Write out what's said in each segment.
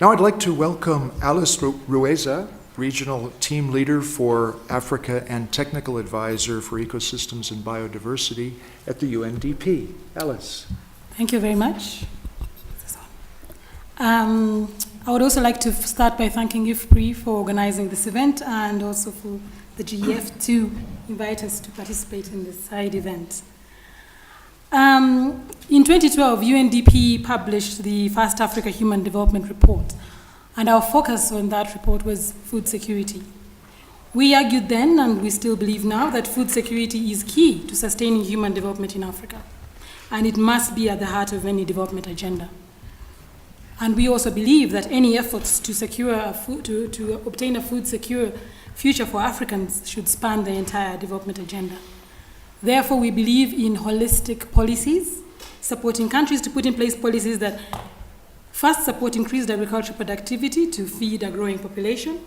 Now I'd like to welcome Alice Ruhweza, Regional Team Leader for Africa and Technical Advisor for Ecosystems and Biodiversity at the UNDP. Alice. Thank you very much. I would also like to start by thanking IFPRI for organizing this event and also for the GEF to invite us to participate in this side event. In 2012, UNDP published the First Africa Human Development Report, and our focus on that report was food security. We argued then, and we still believe now, that food security is key to sustaining human development in Africa, and it must be at the heart of any development agenda. And we also believe that any efforts to secure to obtain a food secure future for Africans should span the entire development agenda. Therefore, we believe in holistic policies, supporting countries to put in place policies that first support increased agricultural productivity to feed a growing population,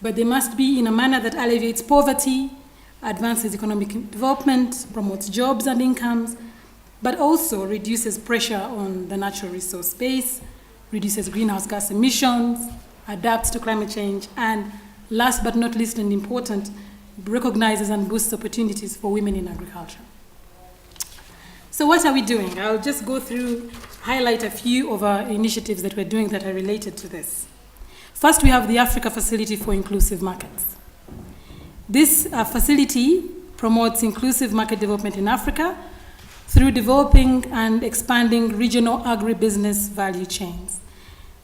but they must be in a manner that alleviates poverty, advances economic development, promotes jobs and incomes, but also reduces pressure on the natural resource base, reduces greenhouse gas emissions, adapts to climate change, and last but not least and important, recognizes and boosts opportunities for women in agriculture. So what are we doing? I'll just go through, highlight a few of our initiatives that we're doing that are related to this. First, we have the Africa Facility for Inclusive Markets. This facility promotes inclusive market development in Africa through developing and expanding regional agribusiness value chains.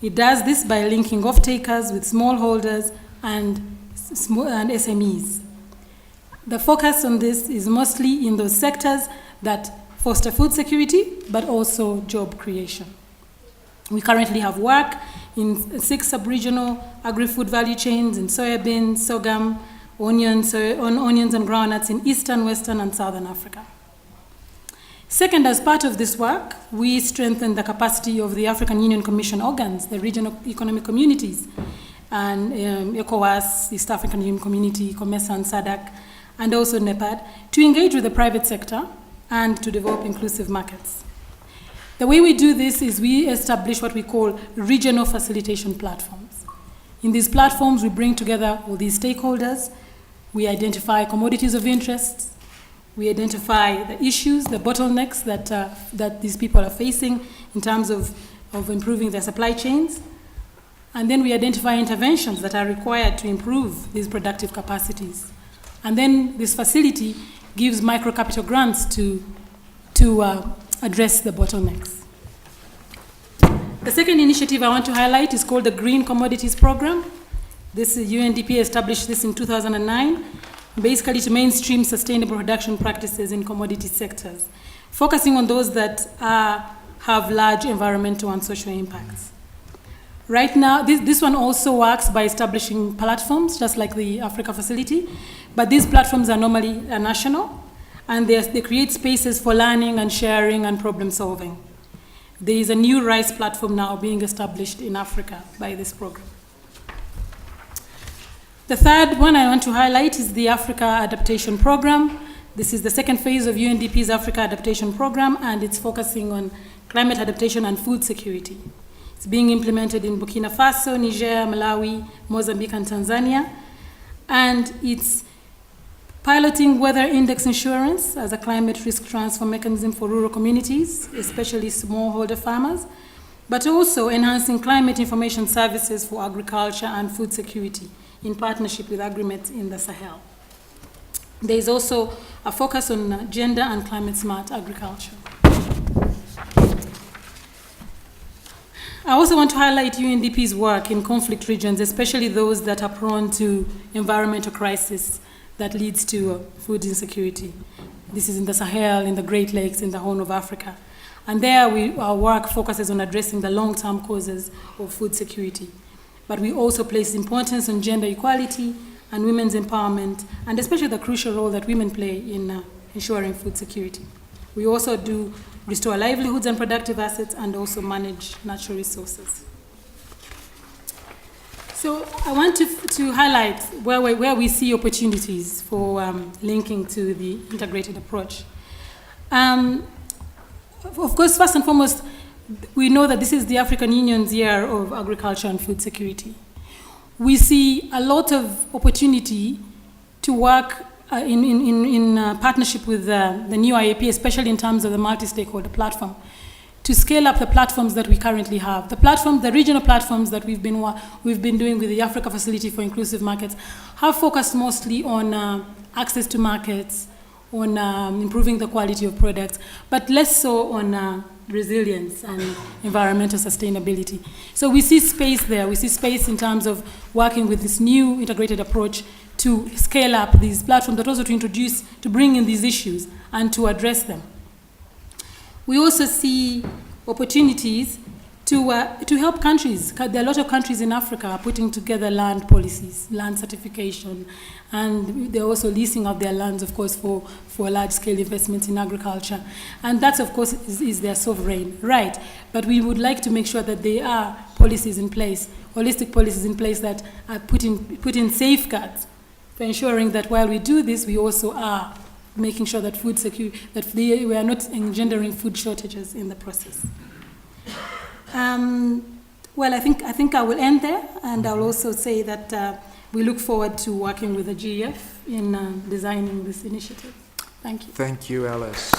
It does this by linking off-takers with smallholders and SMEs. The focus on this is mostly in those sectors that foster food security, but also job creation. We currently have work in 6 sub-regional agri-food value chains in soybeans, sorghum, onions and groundnuts in Eastern, Western, and Southern Africa. Second, as part of this work, we strengthen the capacity of the African Union Commission organs, the regional economic communities, and ECOWAS, East African Union Community, COMESA, and SADC, and also NEPAD, to engage with the private sector and to develop inclusive markets. The way we do this is we establish what we call regional facilitation platforms. In these platforms, we bring together all these stakeholders, we identify commodities of interest, we identify the issues, the bottlenecks that these people are facing in terms of improving their supply chains, and then we identify interventions that are required to improve these productive capacities. And then this facility gives micro-capital grants to address the bottlenecks. The second initiative I want to highlight is called the Green Commodities Program. This UNDP established this in 2009, basically to mainstream sustainable production practices in commodity sectors, focusing on those that have large environmental and social impacts. Right now, this one also works by establishing platforms, just like the Africa Facility, but these platforms are normally national, and they create spaces for learning and sharing and problem solving. There is a new rice platform now being established in Africa by this program. The third one I want to highlight is the Africa Adaptation Program. This is the second phase of UNDP's Africa Adaptation Program, and it's focusing on climate adaptation and food security. It's being implemented in Burkina Faso, Niger, Malawi, Mozambique, and Tanzania. And it's piloting weather index insurance as a climate risk transfer mechanism for rural communities, especially smallholder farmers, but also enhancing climate information services for agriculture and food security in partnership with AgriMet in the Sahel. There is also a focus on gender and climate smart agriculture. I also want to highlight UNDP's work in conflict regions, especially those that are prone to environmental crisis that leads to food insecurity. This is in the Sahel, in the Great Lakes, in the Horn of Africa. And there our work focuses on addressing the long-term causes of food security. But we also place importance on gender equality and women's empowerment, and especially the crucial role that women play in ensuring food security. We also do restore livelihoods and productive assets, and also manage natural resources. So I want to highlight where we see opportunities for linking to the integrated approach. Of course, first and foremost, we know that this is the African Union's year of agriculture and food security. We see a lot of opportunity to work in partnership with the new IAP, especially in terms of the multi-stakeholder platform, to scale up the platforms that we currently have. The regional platforms that we've been doing with the Africa Facility for Inclusive Markets have focused mostly on access to markets, on improving the quality of products, but less so on resilience and environmental sustainability. So we see space there. We see space in terms of working with this new integrated approach to scale up these platforms, but also to bring in these issues and to address them. We also see opportunities to help countries. There are a lot of countries in Africa putting together land policies, land certification, and they're also leasing out their lands, of course, for large-scale investments in agriculture. And that, of course, is their sovereign right. But we would like to make sure that there are policies in place, holistic policies in place that are put in safeguards for ensuring that while we do this, we also are making sure that food security, we are not engendering food shortages in the process. Well, I think I will end there, and I'll also say that we look forward to working with the GEF in designing this initiative. Thank you. Thank you, Alice.